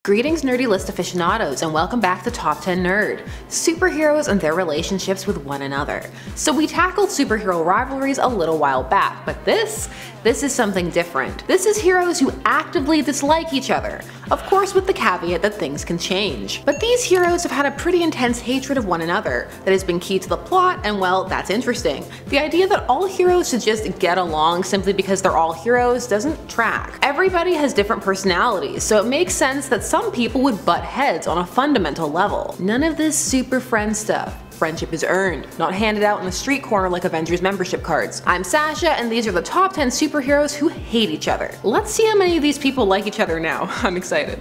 Greetings nerdy list aficionados and welcome back to Top 10 Nerd, superheroes and their relationships with one another. So we tackled superhero rivalries a little while back, but this is something different. This is heroes who actively dislike each other, of course with the caveat that things can change. But these heroes have had a pretty intense hatred of one another that has been key to the plot, and well, that's interesting. The idea that all heroes should just get along simply because they're all heroes doesn't track. Everybody has different personalities, so it makes sense that some people would butt heads on a fundamental level. None of this super friend stuff. Friendship is earned, not handed out in the street corner like Avengers membership cards. I'm Sasha, and these are the top 10 superheroes who hate each other. Let's see how many of these people like each other now. I'm excited.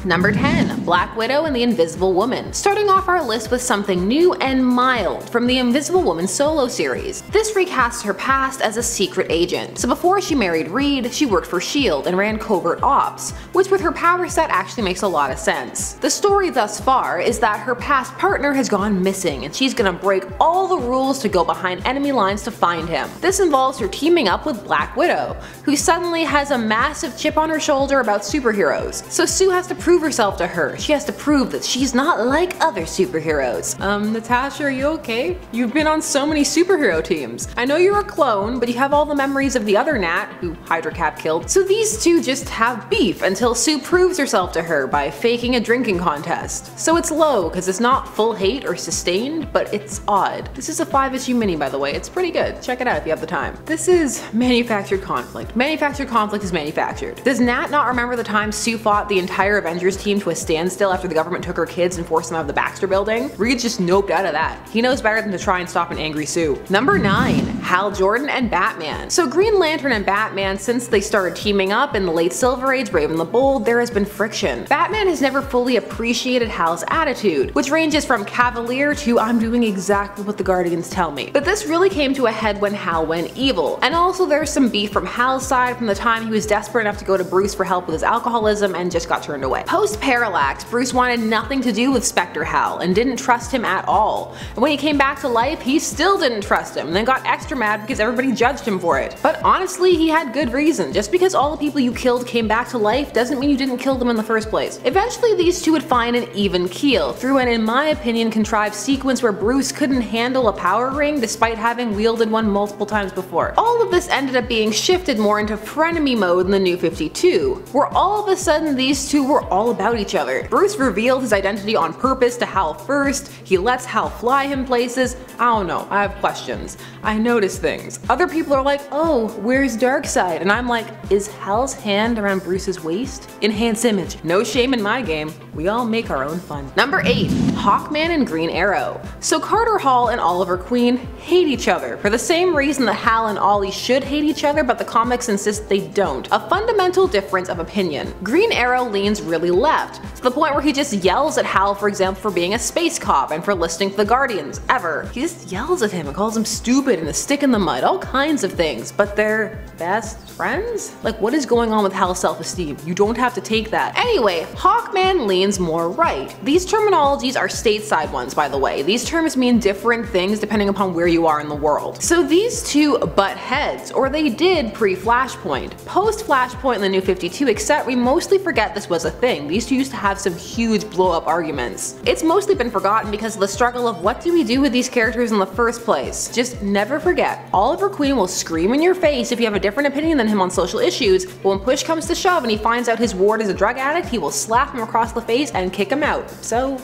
Number 10. Black Widow and the Invisible Woman. Starting off our list with something new and mild from the Invisible Woman solo series. This recasts her past as a secret agent. So before she married Reed, she worked for S.H.I.E.L.D. and ran covert ops, which with her power set actually makes a lot of sense. The story thus far is that her past partner has gone missing and she's gonna break all the rules to go behind enemy lines to find him. This involves her teaming up with Black Widow, who suddenly has a massive chip on her shoulder about superheroes. So Sue has to prove herself to her. She has to prove that she's not like other superheroes. Natasha, are you okay? You've been on so many superhero teams. I know you're a clone, but you have all the memories of the other Nat, who Hydra Cap killed. So these two just have beef until Sue proves herself to her by faking a drinking contest. So it's low, because it's not full hate or sustained, but it's odd. This is a 5-issue mini, by the way. It's pretty good. Check it out if you have the time. This is manufactured conflict. Manufactured conflict is manufactured. Does Nat not remember the time Sue fought the entire Avengers team to a standstill after the government took her kids and forced them out of the Baxter building? Reed's just noped out of that. He knows better than to try and stop an angry Sue. Number 9. Hal Jordan and Batman. So Green Lantern and Batman, since they started teaming up in the late Silver Age, Brave and the Bold, there has been friction. Batman has never fully appreciated Hal's attitude, which ranges from cavalier to I'm doing exactly what the Guardians tell me. But this really came to a head when Hal went evil. And also there's some beef from Hal's side from the time he was desperate enough to go to Bruce for help with his alcoholism and just got turned away. Post-Parallax, Bruce wanted nothing to do with Spectre Hal and didn't trust him at all. And when he came back to life, he still didn't trust him and then got extra mad because everybody judged him for it. But honestly, he had good reason. Just because all the people you killed came back to life doesn't mean you didn't kill them in the first place. Eventually, these two would find an even keel through an, in my opinion, contrived sequence where Bruce couldn't handle a power ring despite having wielded one multiple times before. All of this ended up being shifted more into frenemy mode in the New 52, where all of a sudden these two were all about each other. Bruce revealed his identity on purpose to Hal first, he lets Hal fly him places. I don't know, I have questions. I notice things. Other people are like, oh, where's Darkseid? And I'm like, is Hal's hand around Bruce's waist? Enhance image. No shame in my game. We all make our own fun. Number 8. Hawkman and Green Arrow. So Carter Hall and Oliver Queen hate each other for the same reason that Hal and Ollie should hate each other, but the comics insist they don't. A fundamental difference of opinion. Green Arrow leans really left, to the point where he just yells at Hal, for example, for being a space cop and for listening to the Guardians, ever. He just yells at him and calls him stupid and a stick in the mud, all kinds of things, but they're best friends? Like, what is going on with Hal's self-esteem? You don't have to take that. Anyway, Hawkman leans more right. These terminologies are stateside ones, by the way. These terms mean different things depending upon where you are in the world. So these two butt heads, or they did pre-Flashpoint. Post-Flashpoint in the New 52, except we mostly forget this was a thing. These two used to have some huge blow-up arguments. It's mostly been forgotten because of the struggle of what do we do with these characters in the first place. Just never forget, Oliver Queen will scream in your face if you have a different opinion than him on social issues, but when push comes to shove and he finds out his ward is a drug addict, he will slap him across the face and kick him out. So,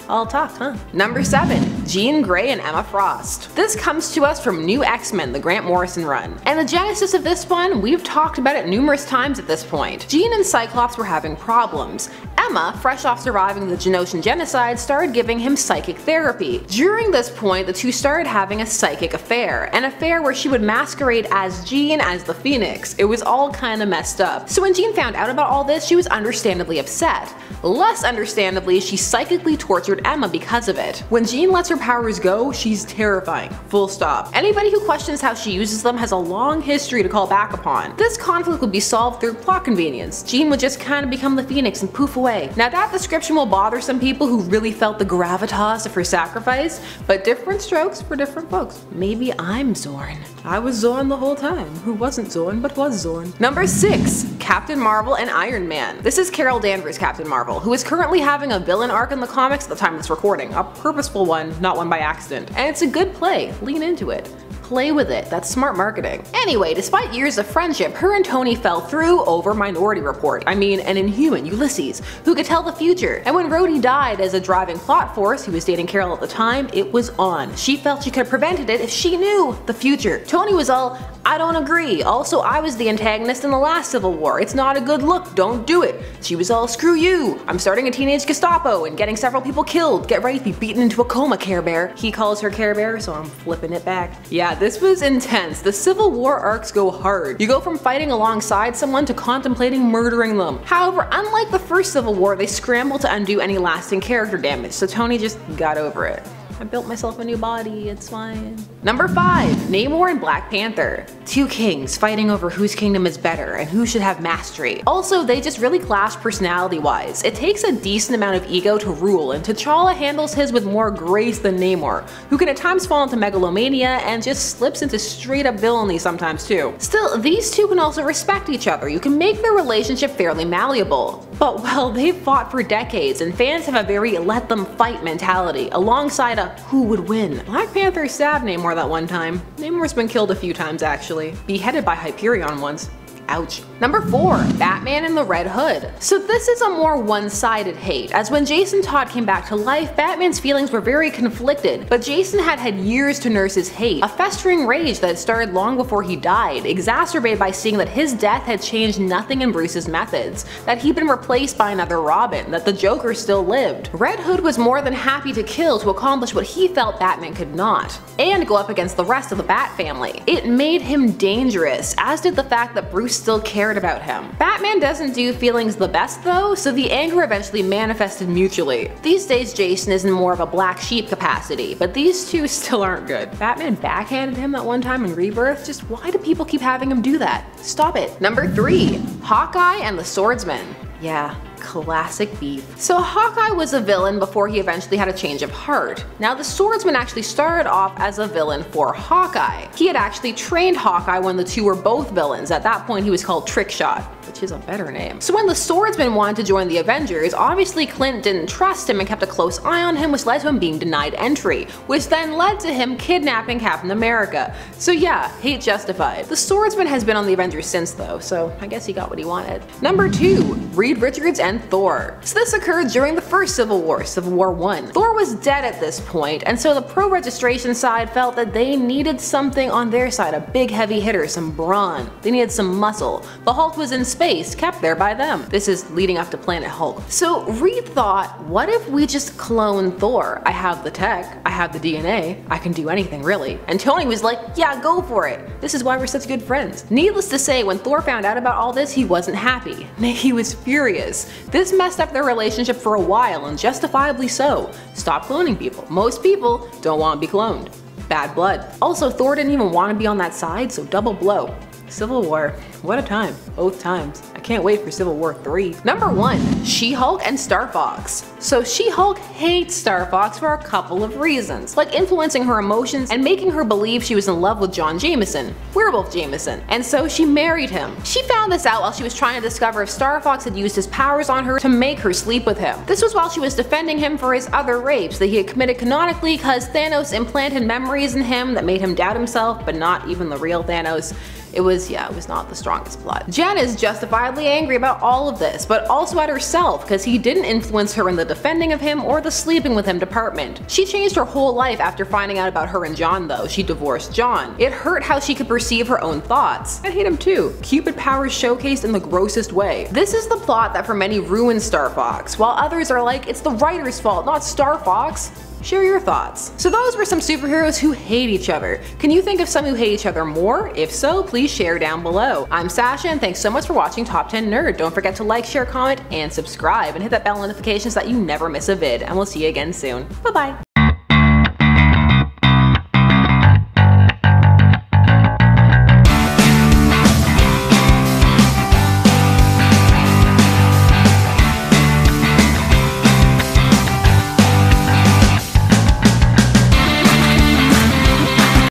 all talk, huh? Number 7. Jean Grey and Emma Frost. This comes to us from New X-Men, the Grant Morrison run. And the genesis of this one, we've talked about it numerous times at this point. Jean and Cyclops were having problems. Emma, fresh off surviving the Genoshan genocide, started giving him psychic therapy. During this point, the two started having a psychic affair, an affair where she would masquerade as Jean as the Phoenix. It was all kinda messed up. So when Jean found out about all this, she was understandably upset. Less understandably, she psychically tortured Emma because of it. When Jean lets her powers go, she's terrifying. Full stop. Anybody who questions how she uses them has a long history to call back upon. This conflict would be solved through plot convenience. Jean would just kinda become the Phoenix and poof away. way. Now that description will bother some people who really felt the gravitas of her sacrifice, but different strokes for different folks. Maybe I'm Zorn. I was Zorn the whole time. Who wasn't Zorn but was Zorn. Number 6. Captain Marvel and Iron Man. This is Carol Danvers' Captain Marvel, who is currently having a villain arc in the comics at the time of this recording. A purposeful one, not one by accident. And it's a good play. Lean into it. Play with it, that's smart marketing. Anyway, despite years of friendship, her and Tony fell through over Minority Report. I mean, an Inhuman, Ulysses, who could tell the future. And when Rhodey died as a driving plot force, who was dating Carol at the time, it was on. She felt she could have prevented it if she knew the future. Tony was all, I don't agree. Also, I was the antagonist in the last Civil War. It's not a good look, don't do it. She was all, screw you. I'm starting a teenage Gestapo and getting several people killed. Get ready to be beaten into a coma, Care Bear. He calls her Care Bear, so I'm flipping it back. Yeah, this was intense. The Civil War arcs go hard. You go from fighting alongside someone to contemplating murdering them. However, unlike the first Civil War, they scramble to undo any lasting character damage, so Tony just got over it. I built myself a new body, it's fine. Number 5. Namor and Black Panther. Two kings fighting over whose kingdom is better and who should have mastery. Also, they just really clash personality-wise. It takes a decent amount of ego to rule, and T'Challa handles his with more grace than Namor, who can at times fall into megalomania and just slips into straight-up villainy sometimes too. Still, these two can also respect each other. You can make their relationship fairly malleable. But well, they've fought for decades, and fans have a very let them fight mentality, alongside a who would win. Black Panther stabbed Namor that one time. Namor's been killed a few times actually. Beheaded by Hyperion once. Ouch. Number 4. Batman and the Red Hood. So this is a more one-sided hate, as when Jason Todd came back to life, Batman's feelings were very conflicted, but Jason had had years to nurse his hate, a festering rage that started long before he died, exacerbated by seeing that his death had changed nothing in Bruce's methods, that he'd been replaced by another Robin, that the Joker still lived. Red Hood was more than happy to kill to accomplish what he felt Batman could not, and go up against the rest of the Bat family. It made him dangerous, as did the fact that Bruce still cared about him. Batman doesn't do feelings the best though, so the anger eventually manifested mutually. These days Jason is in more of a black sheep capacity, but these two still aren't good. Batman backhanded him that one time in Rebirth. Just why do people keep having him do that? Stop it. Number 3. Hawkeye and the Swordsman. Yeah, classic beef. So Hawkeye was a villain before he eventually had a change of heart. Now the Swordsman actually started off as a villain for Hawkeye. He had actually trained Hawkeye when the two were both villains. At that point he was called Trickshot, which is a better name. So when the Swordsman wanted to join the Avengers, obviously Clint didn't trust him and kept a close eye on him, which led to him being denied entry, which then led to him kidnapping Captain America. So yeah, hate justified. The Swordsman has been on the Avengers since though, so I guess he got what he wanted. Number 2. Reed Richards and Thor. So this occurred during the first Civil War, Civil War I. Thor was dead at this point, and so the pro-registration side felt that they needed something on their side, a big heavy hitter, some brawn. They needed some muscle. The Hulk was in space, kept there by them. This is leading up to Planet Hulk. So Reed thought, what if we just clone Thor? I have the tech, I have the DNA, I can do anything really. And Tony was like, yeah, go for it. This is why we're such good friends. Needless to say, when Thor found out about all this, he wasn't happy. He was furious. This messed up their relationship for a while, and justifiably so. Stop cloning people. Most people don't want to be cloned. Bad blood. Also, Thor didn't even want to be on that side, so double blow. Civil War. What a time. Both times. I can't wait for Civil War 3. Number 1. She-Hulk and Star Fox. So She-Hulk hates Star Fox for a couple of reasons, like influencing her emotions and making her believe she was in love with John Jameson, Werewolf Jameson, and so she married him. She found this out while she was trying to discover if Star Fox had used his powers on her to make her sleep with him. This was while she was defending him for his other rapes that he had committed canonically because Thanos implanted memories in him that made him doubt himself, but not even the real Thanos. It was not the strongest plot. Jen is justifiably angry about all of this, but also at herself because he didn't influence her in the defending of him or the sleeping with him department. She changed her whole life after finding out about her and John though. She divorced John. It hurt how she could perceive her own thoughts. I hate him too. Cupid powers showcased in the grossest way. This is the plot that for many ruined Star Fox, while others are like, it's the writer's fault, not Star Fox. Share your thoughts. So those were some superheroes who hate each other. Can you think of some who hate each other more? If so, please share down below. I'm Sasha and thanks so much for watching Top 10 Nerd. Don't forget to like, share, comment, and subscribe, and hit that bell notification so that you never miss a vid, and we'll see you again soon. Bye bye.